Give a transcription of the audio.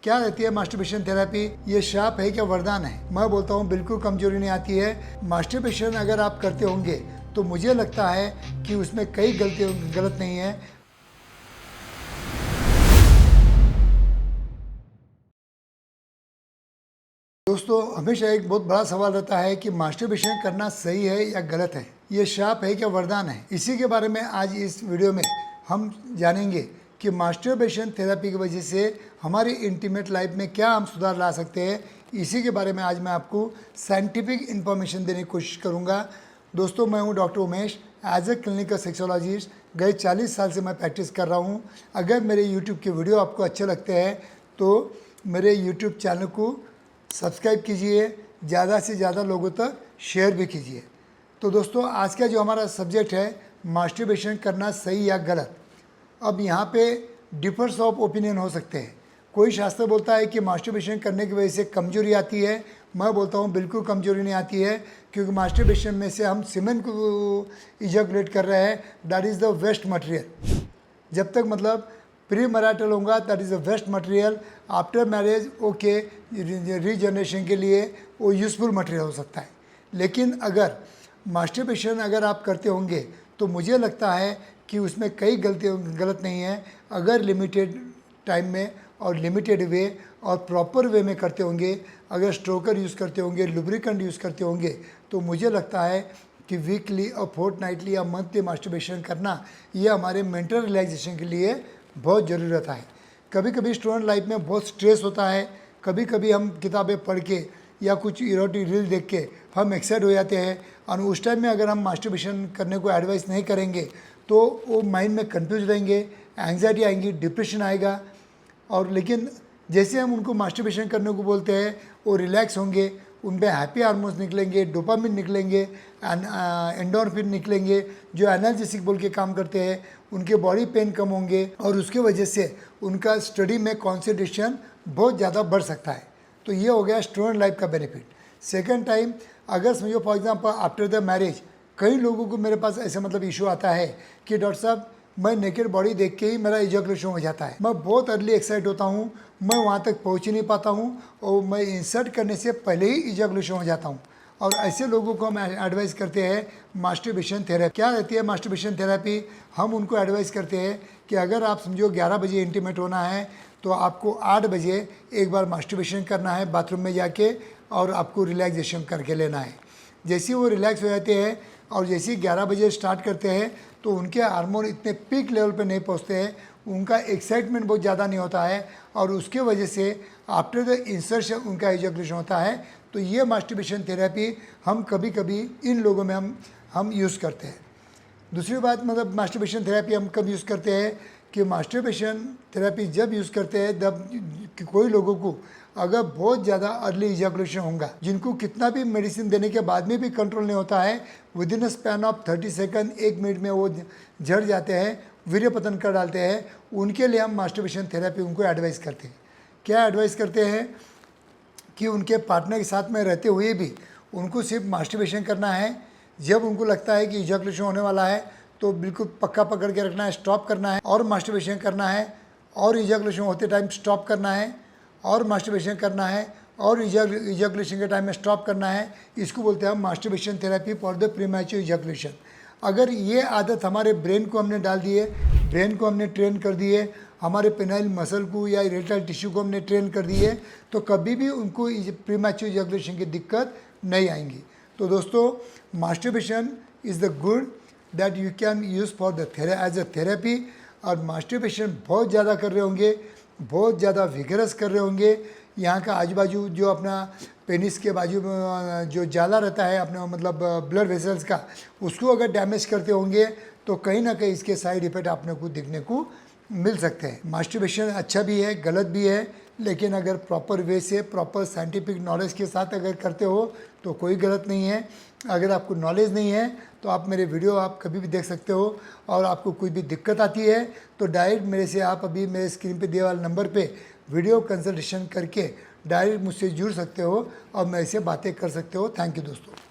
क्या रहती है मास्टरबेशन थेरेपी? ये श्राप है क्या वरदान है? मैं बोलता हूँ बिल्कुल कमजोरी नहीं आती है। मास्टरबेशन अगर आप करते होंगे तो मुझे लगता है कि उसमें कई गलत नहीं है। दोस्तों, हमेशा एक बहुत बड़ा सवाल रहता है कि मास्टरबेशन करना सही है या गलत है, ये श्राप है क्या वरदान है। इसी के बारे में आज इस वीडियो में हम जानेंगे कि मास्टरबेशन थेरेपी की वजह से हमारी इंटीमेट लाइफ में क्या हम सुधार ला सकते हैं। इसी के बारे में आज मैं आपको साइंटिफिक इन्फॉर्मेशन देने की कोशिश करूंगा। दोस्तों, मैं हूं doctor Umesh. As a clinical sexologist गए 40 साल से मैं प्रैक्टिस कर रहा हूं। अगर मेरे यूट्यूब के वीडियो आपको अच्छे लगते हैं तो मेरे यूट्यूब चैनल को सब्सक्राइब कीजिए, ज़्यादा से ज़्यादा लोगों तक शेयर भी कीजिए। तो दोस्तों, आज का जो हमारा सब्जेक्ट है मास्टरबेशन करना सही या गलत। अब यहाँ पे डिफर्स ऑफ ओपिनियन हो सकते हैं। कोई शास्त्र बोलता है कि मास्टरबेशन करने की वजह से कमजोरी आती है। मैं बोलता हूँ बिल्कुल कमजोरी नहीं आती है, क्योंकि मास्टरबेशन में से हम सीमेन को इजैकुलेट कर रहे हैं। That is the waste material. जब तक मतलब प्री मैरिटल होगा that is the waste material. After marriage okay, regeneration के लिए वो यूज़फुल मटेरियल हो सकता है। लेकिन अगर मास्टरबेशन अगर आप करते होंगे तो मुझे लगता है कि उसमें कई गलत नहीं है। अगर लिमिटेड टाइम में और लिमिटेड वे और प्रॉपर वे में करते होंगे, अगर स्ट्रोकर यूज़ करते होंगे, लुब्रिकेंट यूज़ करते होंगे, तो मुझे लगता है कि वीकली और फोर्टनाइटली या मंथली मास्टरबेशन करना ये हमारे मेंटल रिलैक्सेशन के लिए बहुत ज़रूरत है। कभी कभी स्टूडेंट लाइफ में बहुत स्ट्रेस होता है। कभी कभी हम किताबें पढ़ के या कुछ इरोटिक रील देख के हम एक्साइट हो जाते हैं, और उस टाइम में अगर हम मास्टरबेशन करने को एडवाइस नहीं करेंगे तो वो माइंड में कंफ्यूज रहेंगे, एंग्जाइटी आएंगी, डिप्रेशन आएगा। और लेकिन जैसे हम उनको मास्टरबेशन करने को बोलते हैं वो रिलैक्स होंगे, उन पर हैप्पी हार्मोन्स निकलेंगे, डोपामिन निकलेंगे, एंडोर्फिन निकलेंगे, जो एनाल्जेसिक बोल के काम करते हैं। उनके बॉडी पेन कम होंगे और उसके वजह से उनका स्टडी में कॉन्सेंट्रेशन बहुत ज़्यादा बढ़ सकता है। तो ये हो गया स्टूडेंट लाइफ का बेनिफिट। सेकेंड टाइम, अगर समझो for example after the marriage, कई लोगों को मेरे पास ऐसा मतलब इशू आता है कि डॉक्टर साहब मैं नेकेड बॉडी देख के ही मेरा इजैकुलेशन हो जाता है। मैं बहुत अर्ली एक्साइट होता हूँ, मैं वहाँ तक पहुँच ही नहीं पाता हूँ और मैं इंसर्ट करने से पहले ही इजैकुलेशन हो जाता हूँ। और ऐसे लोगों को हम एडवाइस करते हैं मास्टरबेशन थेरेपी। क्या रहती है मास्टरबेशन थेरेपी? हम उनको एडवाइस करते हैं कि अगर आप समझो 11 बजे इंटीमेट होना है तो आपको 8 बजे एक बार मास्टरबेशन करना है बाथरूम में जाके, और आपको रिलैक्सेशन करके लेना है। जैसे वो रिलैक्स हो जाते हैं और जैसे 11 बजे स्टार्ट करते हैं तो उनके हार्मोन इतने पीक लेवल पे नहीं पहुंचते हैं, उनका एक्साइटमेंट बहुत ज़्यादा नहीं होता है, और उसके वजह से आफ्टर द इंसर्शन उनका इजैकुलेशन होता है। तो ये मास्टरबेशन थेरेपी हम कभी कभी इन लोगों में हम यूज़ करते हैं। दूसरी बात, मतलब मास्टरबेशन थेरेपी हम कब यूज़ करते हैं कि मास्टरबेशन थेरेपी जब यूज़ करते हैं जब कि कोई लोगों को अगर बहुत ज़्यादा अर्ली इजैकुलेशन होगा, जिनको कितना भी मेडिसिन देने के बाद में भी कंट्रोल नहीं होता है, with in a span of 30 second, 1 minute में वो झड़ जाते हैं, वीर्य पतन कर डालते हैं, उनके लिए हम मास्टरबेशन थेरेपी उनको एडवाइस करते हैं। क्या एडवाइस करते हैं कि उनके पार्टनर के साथ में रहते हुए भी उनको सिर्फ मास्टरबेशन करना है। जब उनको लगता है कि इजैकुलेशन होने वाला है तो बिल्कुल पक्का पकड़ के रखना है, स्टॉप करना है और मास्टरबेशन करना है, और इजैकुलेशन होते टाइम स्टॉप करना है और मास्टरबेशन करना है, और इजैकुलेशन के टाइम में स्टॉप करना है। इसको बोलते हैं हम masturbation therapy for the premature ejaculation. अगर ये आदत हमारे ब्रेन को हमने डाल दी है, ब्रेन को हमने ट्रेन कर दिए, हमारे पेनाइल मसल को या इरेक्टाइल टिश्यू को हमने ट्रेन कर दिए, तो कभी भी उनको प्रीमैच्योर इजैकुलेशन की दिक्कत नहीं आएंगी। तो दोस्तों, masturbation is the good that you can use for the as a therapy. और मास्टरबेशन बहुत ज़्यादा कर रहे होंगे, बहुत ज़्यादा विगरस कर रहे होंगे, यहाँ का आजू बाजू जो अपना पेनिस के बाजू में जो जाला रहता है अपना मतलब ब्लड वेसल्स का, उसको अगर डैमेज करते होंगे तो कहीं ना कहीं इसके साइड इफ़ेक्ट आपने को दिखने को मिल सकते हैं। मास्टरबेशन अच्छा भी है, गलत भी है, लेकिन अगर प्रॉपर वे से, प्रॉपर साइंटिफिक नॉलेज के साथ अगर करते हो तो कोई गलत नहीं है। अगर आपको नॉलेज नहीं है तो आप मेरे वीडियो आप कभी भी देख सकते हो, और आपको कोई भी दिक्कत आती है तो डायरेक्ट मेरे से आप अभी मेरे स्क्रीन पे दिए वाले नंबर पे वीडियो कंसल्टेशन करके डायरेक्ट मुझसे जुड़ सकते हो और मेरे से बातें कर सकते हो। थैंक यू दोस्तों।